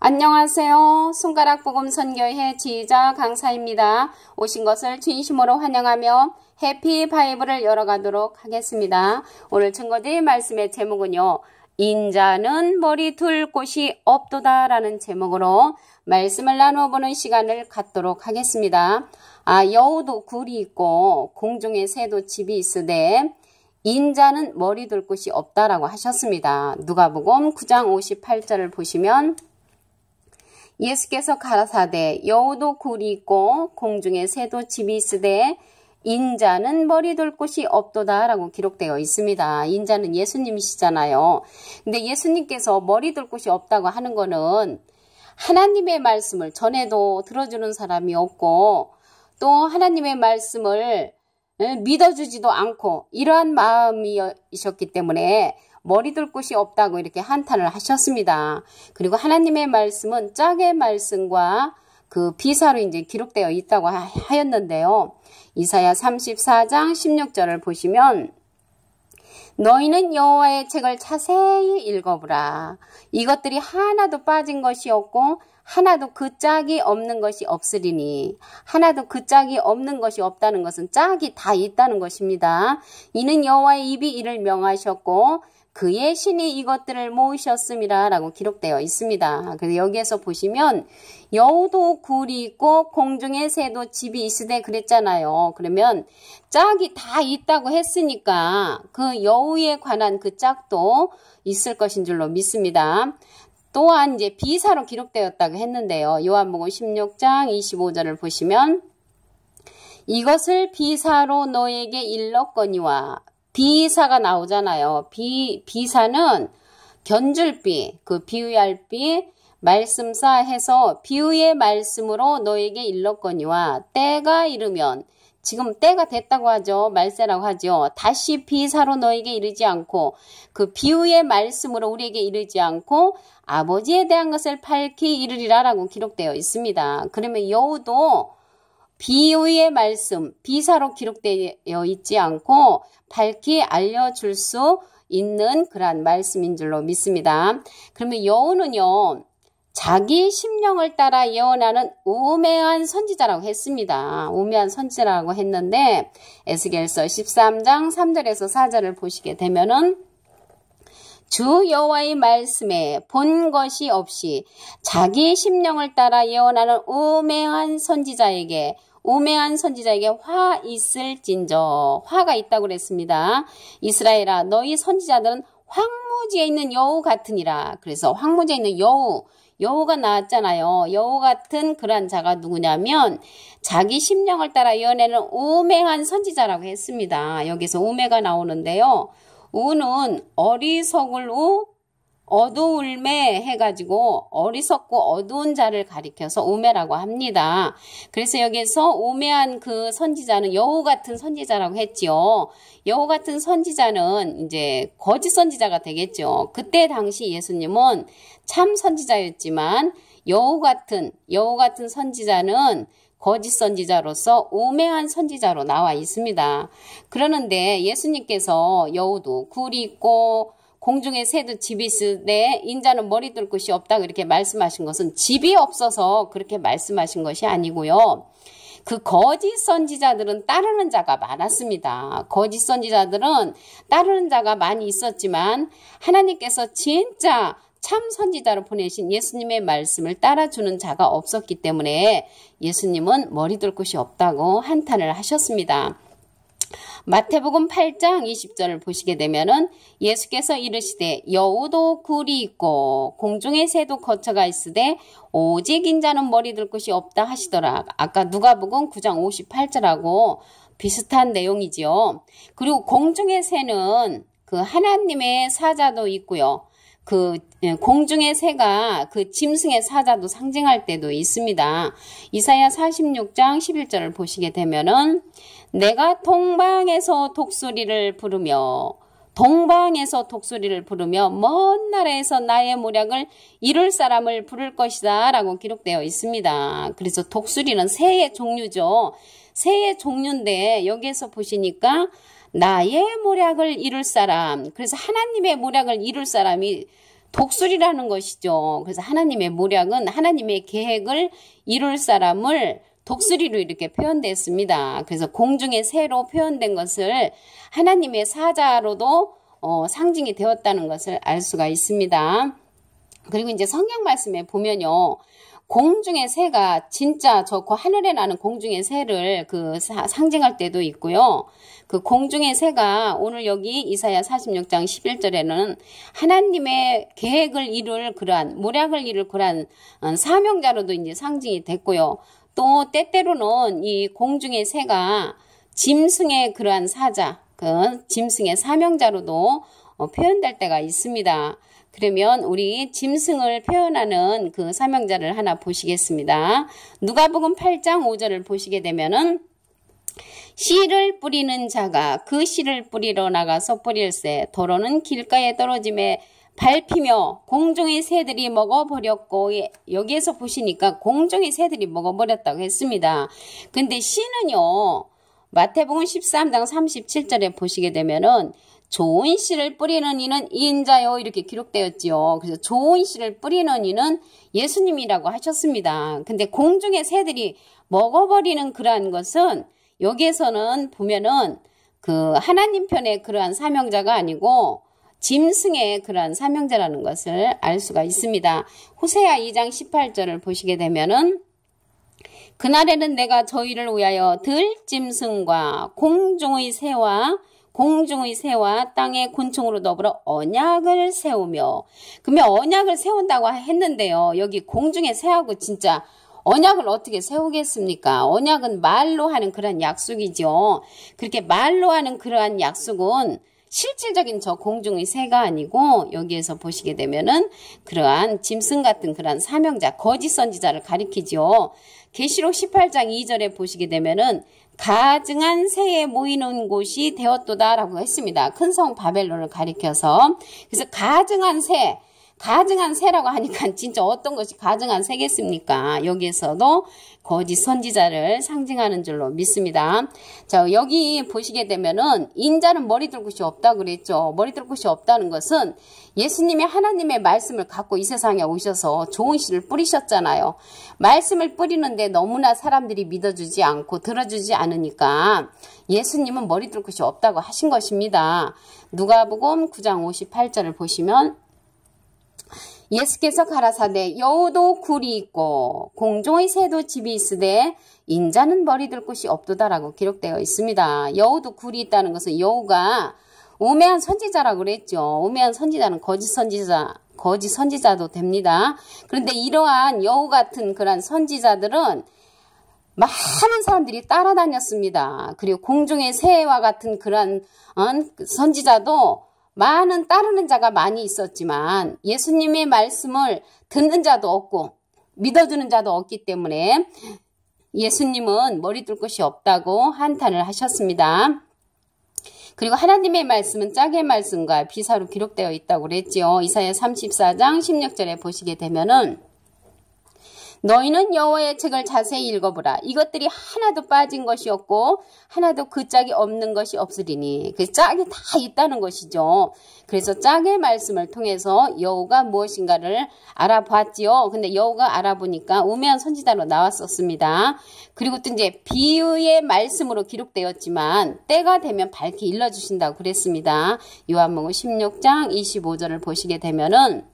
안녕하세요. 손가락 복음 선교회 지휘자 강사입니다. 오신 것을 진심으로 환영하며 해피 바이블을 열어가도록 하겠습니다. 오늘 증거드릴 말씀의 제목은요. 인자는 머리 둘 곳이 없도다 라는 제목으로 말씀을 나누어보는 시간을 갖도록 하겠습니다. 여우도 굴이 있고 공중에 새도 집이 있으되 인자는 머리 둘 곳이 없다라고 하셨습니다. 누가복음 9장 58절을 보시면 예수께서 가라사대 여우도 굴이 있고 공중에 새도 집이 있으되 인자는 머리 둘 곳이 없도다 라고 기록되어 있습니다. 인자는 예수님이시잖아요. 근데 예수님께서 머리 둘 곳이 없다고 하는 거는 하나님의 말씀을 전해도 들어주는 사람이 없고 또 하나님의 말씀을 믿어주지도 않고 이러한 마음이셨기 때문에 머리 둘 곳이 없다고 이렇게 한탄을 하셨습니다. 그리고 하나님의 말씀은 짝의 말씀과 그 비사로 이제 기록되어 있다고 하였는데요. 이사야 34장 16절을 보시면 너희는 여호와의 책을 자세히 읽어보라. 이것들이 하나도 빠진 것이 없고 하나도 그 짝이 없는 것이 없으리니 하나도 그 짝이 없는 것이 없다는 것은 짝이 다 있다는 것입니다. 이는 여호와의 입이 이를 명하셨고 그의 신이 이것들을 모으셨음이라 라고 기록되어 있습니다. 그래서 여기에서 보시면 여우도 굴이 있고 공중에 새도 집이 있으되 그랬잖아요. 그러면 짝이 다 있다고 했으니까 그 여우에 관한 그 짝도 있을 것인 줄로 믿습니다. 또한 이제 비사로 기록되었다고 했는데요. 요한복음 16장 25절을 보시면 이것을 비사로 너에게 일렀거니와 비사가 나오잖아요. 비사는 견줄비, 그 비유할 비, 말씀사 해서 비유의 말씀으로 너에게 일렀거니와 때가 이르면 지금 때가 됐다고 하죠. 말세라고 하죠. 다시 비사로 너에게 이르지 않고 그 비유의 말씀으로 우리에게 이르지 않고 아버지에 대한 것을 밝히 이르리라 라고 기록되어 있습니다. 그러면 여우도 비유의 말씀, 비사로 기록되어 있지 않고 밝히 알려줄 수 있는 그러한 말씀인 줄로 믿습니다. 그러면 여우는요. 자기 심령을 따라 예언하는 우매한 선지자라고 했습니다. 우매한 선지자라고 했는데 에스겔서 13장 3절에서 4절을 보시게 되면은 주 여호와의 말씀에 본 것이 없이 자기 심령을 따라 예언하는 우매한 선지자에게 화 있을진저 화가 있다고 그랬습니다. 이스라엘아 너희 선지자들은 황무지에 있는 여우 같으니라. 그래서 황무지에 있는 여우가 나왔잖아요. 여우 같은 그러한 자가 누구냐면 자기 심령을 따라 예언하는 우매한 선지자라고 했습니다. 여기서 우매가 나오는데요. 우는 어리석을 어두울매 해가지고 어리석고 어두운 자를 가리켜서 우매라고 합니다. 그래서 여기서 우매한 그 선지자는 여우 같은 선지자라고 했지요. 여우 같은 선지자는 이제 거짓 선지자가 되겠죠. 그때 당시 예수님은 참 선지자였지만 여우 같은 선지자는 거짓 선지자로서 우매한 선지자로 나와 있습니다. 그러는데 예수님께서 여우도 굴이 있고 공중에 새도 집이 있으되 인자는 머리 둘 곳이 없다고 이렇게 말씀하신 것은 집이 없어서 그렇게 말씀하신 것이 아니고요. 그 거짓 선지자들은 따르는 자가 많았습니다. 거짓 선지자들은 따르는 자가 많이 있었지만 하나님께서 진짜 참 선지자로 보내신 예수님의 말씀을 따라주는 자가 없었기 때문에 예수님은 머리 둘 곳이 없다고 한탄을 하셨습니다. 마태복음 8장 20절을 보시게 되면은 예수께서 이르시되 여우도 굴이 있고 공중에 새도 거처가 있으되 오직 인자는 머리 둘 곳이 없다 하시더라. 아까 누가복음 9장 58절하고 비슷한 내용이지요. 그리고 공중의 새는 그 하나님의 사자도 있고요. 그 공중의 새가 그 짐승의 사자도 상징할 때도 있습니다. 이사야 46장 11절을 보시게 되면은 내가 동방에서 독수리를 부르며 먼 나라에서 나의 모략을 이룰 사람을 부를 것이다 라고 기록되어 있습니다. 그래서 독수리는 새의 종류죠. 새의 종류인데 여기에서 보시니까 나의 모략을 이룰 사람, 그래서 하나님의 모략을 이룰 사람이 독수리라는 것이죠. 그래서 하나님의 모략은 하나님의 계획을 이룰 사람을 독수리로 이렇게 표현됐습니다. 그래서 공중의 새로 표현된 것을 하나님의 사자로도 상징이 되었다는 것을 알 수가 있습니다. 그리고 이제 성경 말씀에 보면요. 공중의 새가 진짜 저 하늘에 나는 공중의 새를 상징할 때도 있고요. 그 공중의 새가 오늘 여기 이사야 46장 11절에는 하나님의 계획을 이룰 그러한 모략을 이룰 그러한 사명자로도 이제 상징이 됐고요. 또 때때로는 이 공중의 새가 짐승의 그러한 사자, 그 짐승의 사명자로도 표현될 때가 있습니다. 그러면 우리 짐승을 표현하는 그 사명자를 하나 보시겠습니다. 누가복음 8장 5절을 보시게 되면은 씨를 뿌리는 자가 그 씨를 뿌리러 나가서 뿌릴새 도로는 길가에 떨어짐에 밟히며 공중의 새들이 먹어버렸고, 여기에서 보시니까 공중의 새들이 먹어버렸다고 했습니다. 근데 씨는요, 마태복음 13장 37절에 보시게 되면은 좋은 씨를 뿌리는 이는 인자요 이렇게 기록되었지요. 그래서 좋은 씨를 뿌리는 이는 예수님이라고 하셨습니다. 근데 공중의 새들이 먹어버리는 그러한 것은 여기에서는 보면은 그 하나님 편의 그러한 사명자가 아니고 짐승의 그러한 사명자라는 것을 알 수가 있습니다. 호세아 2장 18절을 보시게 되면은 그날에는 내가 저희를 위하여 들짐승과 공중의 새와 땅의 곤충으로 더불어 언약을 세우며, 그러면 언약을 세운다고 했는데요. 여기 공중의 새하고 진짜 언약을 어떻게 세우겠습니까? 언약은 말로 하는 그런 약속이죠. 그렇게 말로 하는 그러한 약속은 실질적인 저 공중의 새가 아니고 여기에서 보시게 되면은 그러한 짐승 같은 그러한 사명자, 거짓 선지자를 가리키죠. 계시록 18장 2절에 보시게 되면은 가증한 새에 모이는 곳이 되었도다라고 했습니다. 큰 성 바벨론을 가리켜서. 그래서 가증한 새라고 하니까 진짜 어떤 것이 가증한 새겠습니까? 여기에서도 거짓 선지자를 상징하는 줄로 믿습니다. 자, 여기 보시게 되면은 인자는 머리 둘 곳이 없다 그랬죠. 머리 둘 곳이 없다는 것은 예수님이 하나님의 말씀을 갖고 이 세상에 오셔서 좋은 씨를 뿌리셨잖아요. 말씀을 뿌리는데 너무나 사람들이 믿어주지 않고 들어주지 않으니까 예수님은 머리 둘 곳이 없다고 하신 것입니다. 누가복음 9장 58절을 보시면 예수께서 가라사대 여우도 굴이 있고 공중의 새도 집이 있으되 인자는 머리 둘 곳이 없도다라고 기록되어 있습니다. 여우도 굴이 있다는 것은 여우가 우매한 선지자라고 그랬죠. 우매한 선지자는 거짓 선지자도 됩니다. 그런데 이러한 여우 같은 그런 선지자들은 많은 사람들이 따라다녔습니다. 그리고 공중의 새와 같은 그런 선지자도 많은 따르는 자가 많이 있었지만 예수님의 말씀을 듣는 자도 없고 믿어주는 자도 없기 때문에 예수님은 머리 둘 곳이 없다고 한탄을 하셨습니다. 그리고 하나님의 말씀은 짝의 말씀과 비사로 기록되어 있다고 그랬지요. 이사야 34장 16절에 보시게 되면은 너희는 여호와의 책을 자세히 읽어보라. 이것들이 하나도 빠진 것이 없고 하나도 그 짝이 없는 것이 없으리니. 그 짝이 다 있다는 것이죠. 그래서 짝의 말씀을 통해서 여호가 무엇인가를 알아봤지요. 근데 여호가 알아보니까 우매한 선지자로 나왔었습니다. 그리고 또 이제 비유의 말씀으로 기록되었지만 때가 되면 밝히 일러주신다고 그랬습니다. 요한복음 16장 25절을 보시게 되면은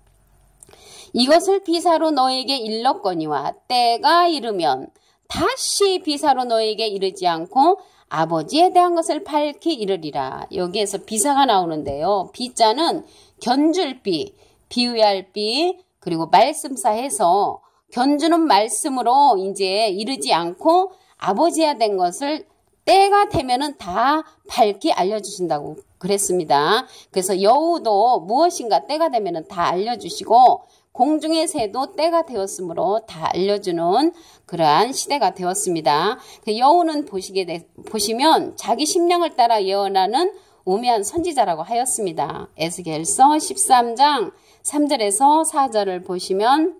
이것을 비사로 너에게 일렀거니와 때가 이르면 다시 비사로 너에게 이르지 않고 아버지에 대한 것을 밝히 이르리라. 여기에서 비사가 나오는데요. 비자는 견줄 비, 비유할 비, 그리고 말씀사 해서 견주는 말씀으로 이제 이르지 않고 아버지에 대한 것을 때가 되면은 다 밝히 알려주신다고 그랬습니다. 그래서 여우도 무엇인가 때가 되면은 다 알려주시고 공중의 새도 때가 되었으므로 다 알려주는 그러한 시대가 되었습니다. 여우는 보시면 자기 심령을 따라 예언하는 우매한 선지자라고 하였습니다. 에스겔서 13장 3절에서 4절을 보시면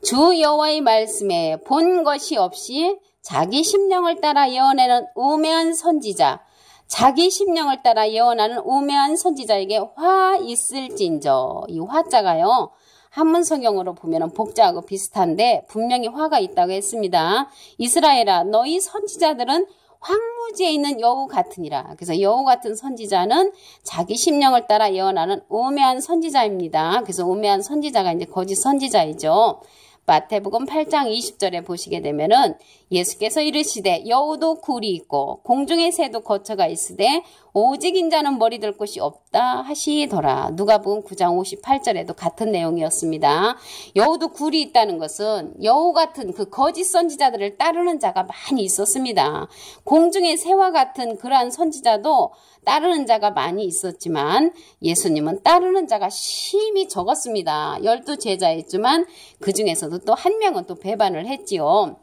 주 여호와의 말씀에 본 것이 없이 자기 심령을 따라 예언하는 우매한 선지자, 자기 심령을 따라 예언하는 우매한 선지자에게 화 있을진저. 이 화자가요. 한문 성경으로 보면 복자하고 비슷한데 분명히 화가 있다고 했습니다. 이스라엘아, 너희 선지자들은 황무지에 있는 여우 같으니라. 그래서 여우 같은 선지자는 자기 심령을 따라 예언하는 우매한 선지자입니다. 그래서 우매한 선지자가 이제 거짓 선지자이죠. 마태복음 8장 20절에 보시게 되면은 예수께서 이르시되 여우도 굴이 있고 공중의 새도 거처가 있으되 오직 인자는 머리 들 곳이 없다 하시더라. 누가복음 9장 58절에도 같은 내용이었습니다. 여우도 굴이 있다는 것은 여우 같은 그 거짓 선지자들을 따르는 자가 많이 있었습니다. 공중의 새와 같은 그러한 선지자도 따르는 자가 많이 있었지만 예수님은 따르는 자가 심히 적었습니다. 12제자였지만 그 중에서도 또 한 명은 또 배반을 했지요.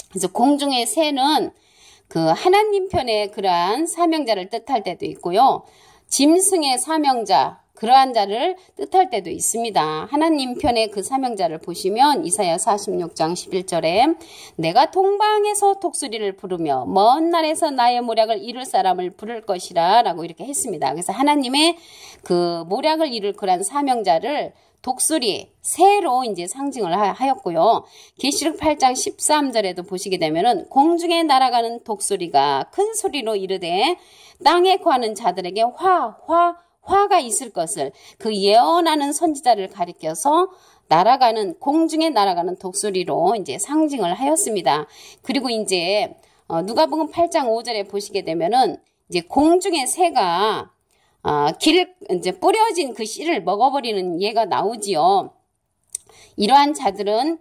그래서 공중의 새는 그 하나님 편의 그러한 사명자를 뜻할 때도 있고요. 짐승의 사명자, 그러한 자를 뜻할 때도 있습니다. 하나님 편의 그 사명자를 보시면 이사야 46장 11절에 내가 동방에서 독수리를 부르며 먼 날에서 나의 모략을 이룰 사람을 부를 것이라 라고 이렇게 했습니다. 그래서 하나님의 그 모략을 이룰 그러한 사명자를 독수리, 새로 이제 상징을 하였고요. 계시록 8장 13절에도 보시게 되면은 공중에 날아가는 독수리가 큰 소리로 이르되 땅에 거하는 자들에게 화가 있을 것을 그 예언하는 선지자를 가리켜서 날아가는 공중에 날아가는 독수리로 이제 상징을 하였습니다. 그리고 이제 누가복음 8장 5절에 보시게 되면은 이제 공중의 새가 이제 뿌려진 그 씨를 먹어버리는 예가 나오지요. 이러한 자들은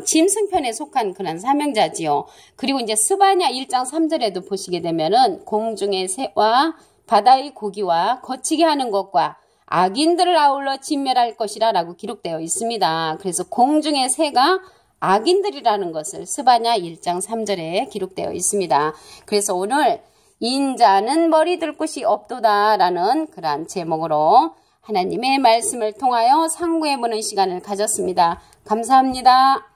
짐승편에 속한 그런 사명자지요. 그리고 이제 스바냐 1장 3절에도 보시게 되면은 공중의 새와 바다의 고기와 거치게 하는 것과 악인들을 아울러 진멸할 것이라 라고 기록되어 있습니다. 그래서 공중의 새가 악인들이라는 것을 스바냐 1장 3절에 기록되어 있습니다. 그래서 오늘 인자는 머리 들 곳이 없도다 라는 그러한 제목으로 하나님의 말씀을 통하여 상고해보는 시간을 가졌습니다. 감사합니다.